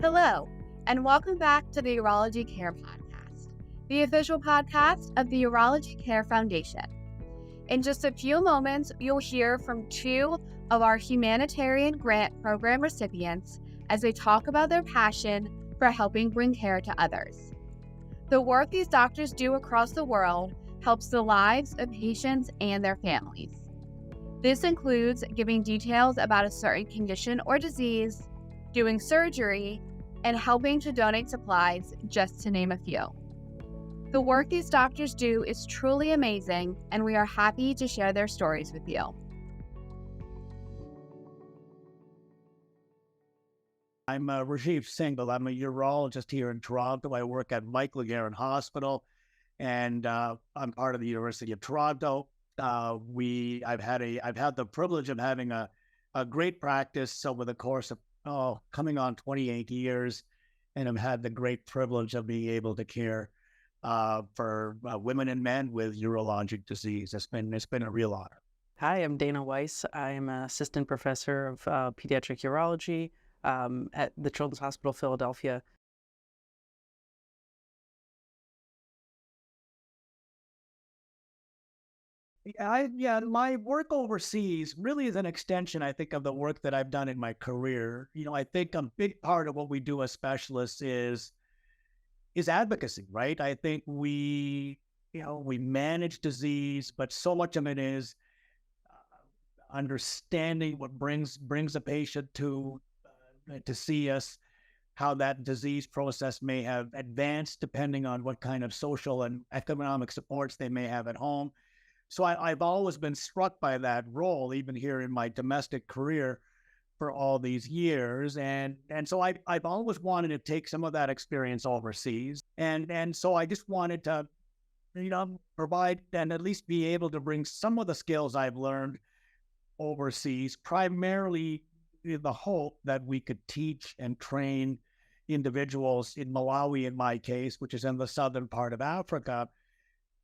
Hello, and welcome back to the Urology Care Podcast, the official podcast of the Urology Care Foundation. In just a few moments, you'll hear from two of our Humanitarian Grant Program recipients as they talk about their passion for helping bring care to others. The work these doctors do across the world helps the lives of patients and their families. This includes giving details about a certain condition or disease, doing surgery, and helping to donate supplies, just to name a few. The work these doctors do is truly amazing, and we are happy to share their stories with you. I'm Rajiv Singal. I'm a urologist here in Toronto. I work at Mike Laguerre Hospital, and I'm part of the University of Toronto. I've had the privilege of having a great practice over the course of coming on 28 years, and I've had the great privilege of being able to care for women and men with urologic disease. It's been a real honor. Hi, I'm Dana Weiss. I'm an assistant professor of pediatric urology at the Children's Hospital Philadelphia. My work overseas really is an extension, I think, of the work that I've done in my career. I think a big part of what we do as specialists is advocacy, right? I think we manage disease, but so much of it is understanding what brings a patient to see us, how that disease process may have advanced depending on what kind of social and economic supports they may have at home. So I've always been struck by that role, even here in my domestic career for all these years. And so I've always wanted to take some of that experience overseas. And so I just wanted to, provide and at least be able to bring some of the skills I've learned overseas, primarily in the hope that we could teach and train individuals in Malawi, in my case, which is in the southern part of Africa,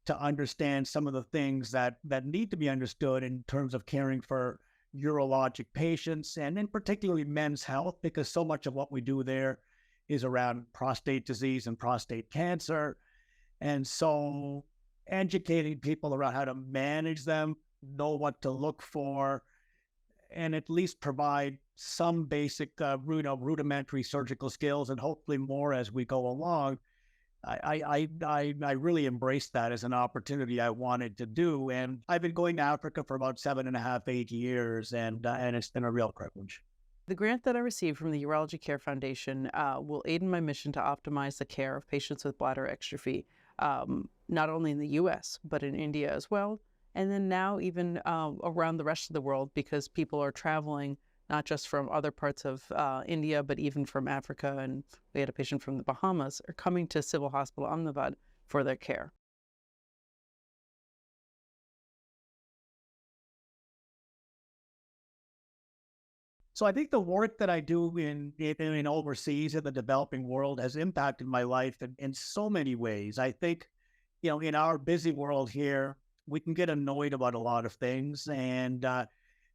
to understand some of the things that need to be understood in terms of caring for urologic patients, and in particularly men's health, because so much of what we do there is around prostate disease and prostate cancer. And so educating people around how to manage them, know what to look for, and at least provide some basic rudimentary surgical skills, and hopefully more as we go along. I really embraced that as an opportunity I wanted to do. And I've been going to Africa for about 7.5, 8 years, and it's been a real privilege. The grant that I received from the Urology Care Foundation will aid in my mission to optimize the care of patients with bladder exstrophy, not only in the U.S., but in India as well. And then now even around the rest of the world, because people are traveling not just from other parts of India, but even from Africa, and we had a patient from the Bahamas, are coming to Civil Hospital Ahmedabad for their care. So I think the work that I do in overseas, in the developing world, has impacted my life in so many ways. I think, in our busy world here, we can get annoyed about a lot of things, and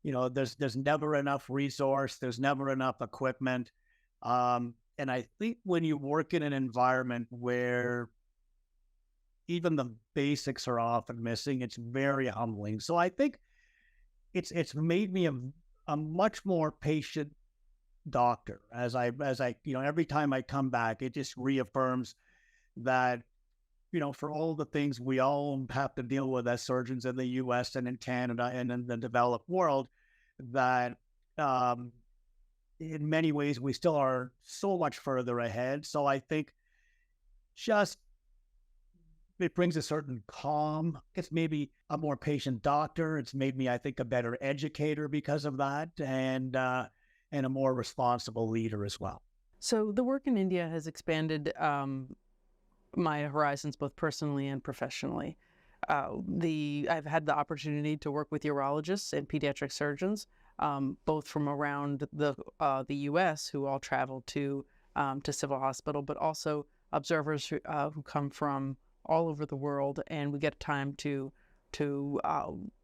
there's never enough resource, there's never enough equipment. And I think when you work in an environment where even the basics are often missing, it's very humbling. So I think it's made me a much more patient doctor as I every time I come back, it just reaffirms that, for all the things we all have to deal with as surgeons in the U.S. and in Canada and in the developed world, that in many ways we still are so much further ahead. So I think just it brings a certain calm. It's maybe a more patient doctor. It's made me, I think, a better educator because of that, and a more responsible leader as well. So the work in India has expanded my horizons both personally and professionally. I've had the opportunity to work with urologists and pediatric surgeons, both from around the U.S. who all travel to Civil Hospital, but also observers who come from all over the world, and we get time to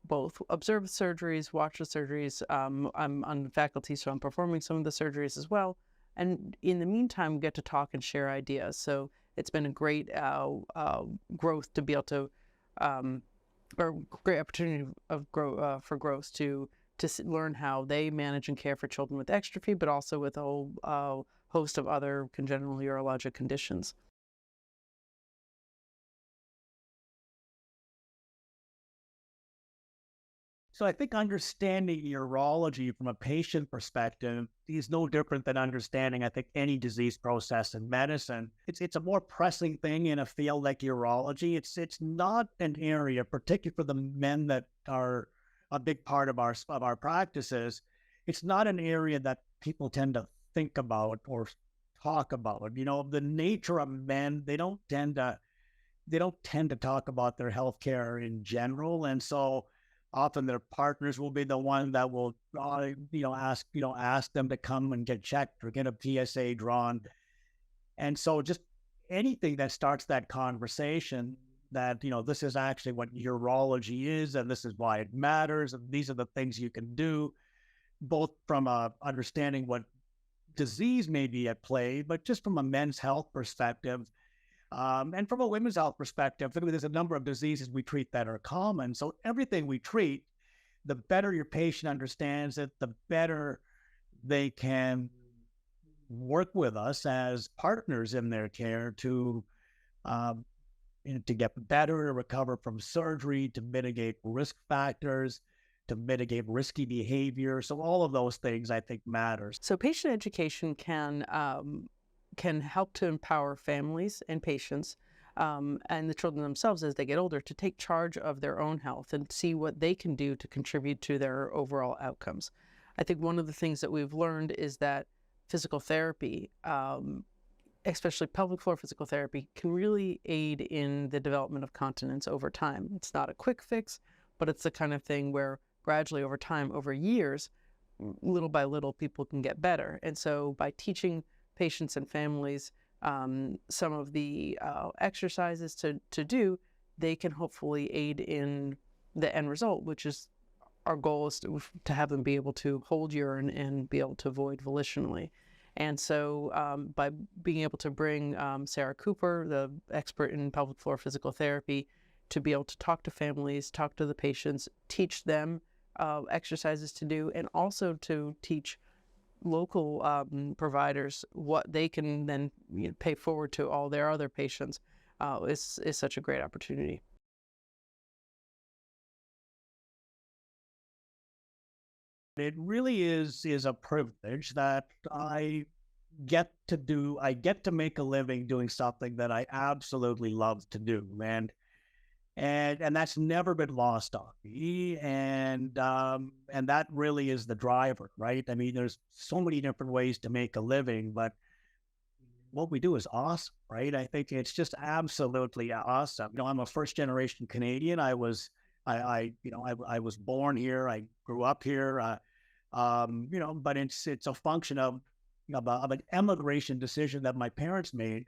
both observe surgeries, watch the surgeries. I'm on faculty, so I'm performing some of the surgeries as well, And in the meantime, we get to talk and share ideas. So it's been a great growth to be able to, or great opportunity of for growth to learn how they manage and care for children with exstrophy, but also with a whole host of other congenital urologic conditions. So I think understanding urology from a patient perspective is no different than understanding, I think, any disease process in medicine. It's a more pressing thing in a field like urology. It's not an area, particularly for the men that are a big part of our practices. It's not an area that people tend to think about or talk about. You know, the nature of men, they don't tend to talk about their healthcare in general, and so often their partners will be the one that will, ask them to come and get checked or get a PSA drawn. And so just anything that starts that conversation that, this is actually what urology is, and this is why it matters, and these are the things you can do, both from understanding what disease may be at play, but just from a men's health perspective. And from a women's health perspective, there's a number of diseases we treat that are common. So everything we treat, the better your patient understands it, the better they can work with us as partners in their care to get better, to recover from surgery, to mitigate risk factors, to mitigate risky behavior. So all of those things, I think, matters. So patient education can help to empower families and patients and the children themselves as they get older to take charge of their own health and see what they can do to contribute to their overall outcomes. I think one of the things that we've learned is that physical therapy, especially pelvic floor physical therapy, can really aid in the development of continence over time. It's not a quick fix, but it's the kind of thing where gradually over time, over years, little by little, people can get better. And so by teaching patients and families some of the exercises to do, they can hopefully aid in the end result, which is our goal is to have them be able to hold urine and be able to void volitionally. And so by being able to bring Sarah Cooper, the expert in pelvic floor physical therapy, to be able to talk to families, talk to the patients, teach them exercises to do, and also to teach local providers what they can then pay forward to all their other patients is such a great opportunity. It really is a privilege that I get to do. I get to make a living doing something that I absolutely love to do, and that's never been lost on me. And that really is the driver, right? I mean, there's so many different ways to make a living, but what we do is awesome, right? I think it's just absolutely awesome. I'm a first generation Canadian. I was born here. I grew up here. But it's a function of an emigration decision that my parents made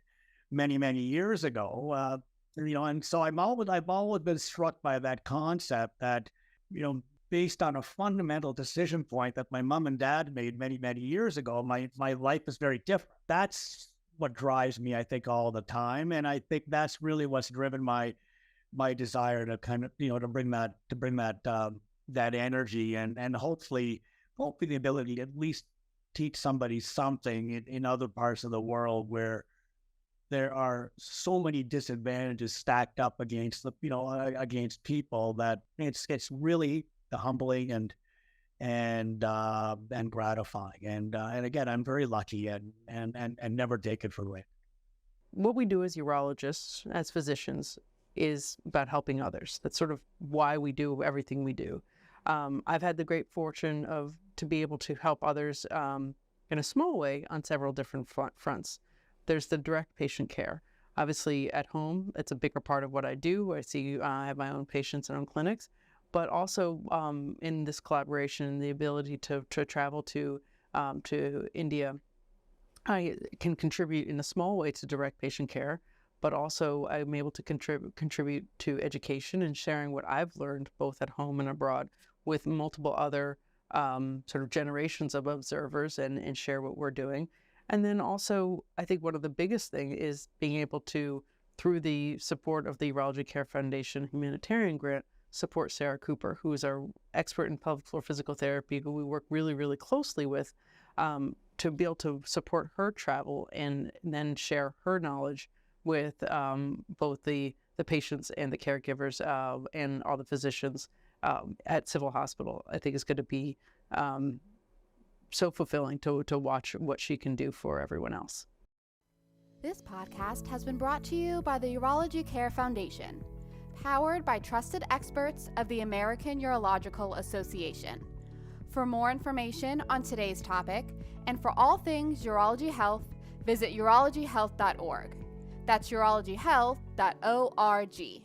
many years ago. And so I've always been struck by that concept that, based on a fundamental decision point that my mom and dad made many years ago, my life is very different. That's what drives me, I think, all the time. And I think that's really what's driven my desire to kind of, to bring that energy and hopefully the ability to at least teach somebody something in other parts of the world where there are so many disadvantages stacked up against against people that it's really humbling and gratifying. And again, I'm very lucky and never take it for granted. What we do as urologists, as physicians, is about helping others. That's sort of why we do everything we do. I've had the great fortune to be able to help others in a small way on several different fronts. There's the direct patient care. Obviously, at home, it's a bigger part of what I do. I have my own patients and own clinics, but also in this collaboration, the ability to travel to India, I can contribute in a small way to direct patient care, but also I'm able to contribute to education and sharing what I've learned both at home and abroad with multiple other sort of generations of observers and share what we're doing. And then also, I think one of the biggest thing is being able to, through the support of the Urology Care Foundation Humanitarian Grant, support Sarah Cooper, who is our expert in pelvic floor physical therapy, who we work really, really closely with, to be able to support her travel and then share her knowledge with both the patients and the caregivers and all the physicians at Civil Hospital. I think is going to be so fulfilling to watch what she can do for everyone else. This podcast has been brought to you by the Urology Care Foundation, powered by trusted experts of the American Urological Association. For more information on today's topic and for all things urology health, visit urologyhealth.org. That's urologyhealth.org.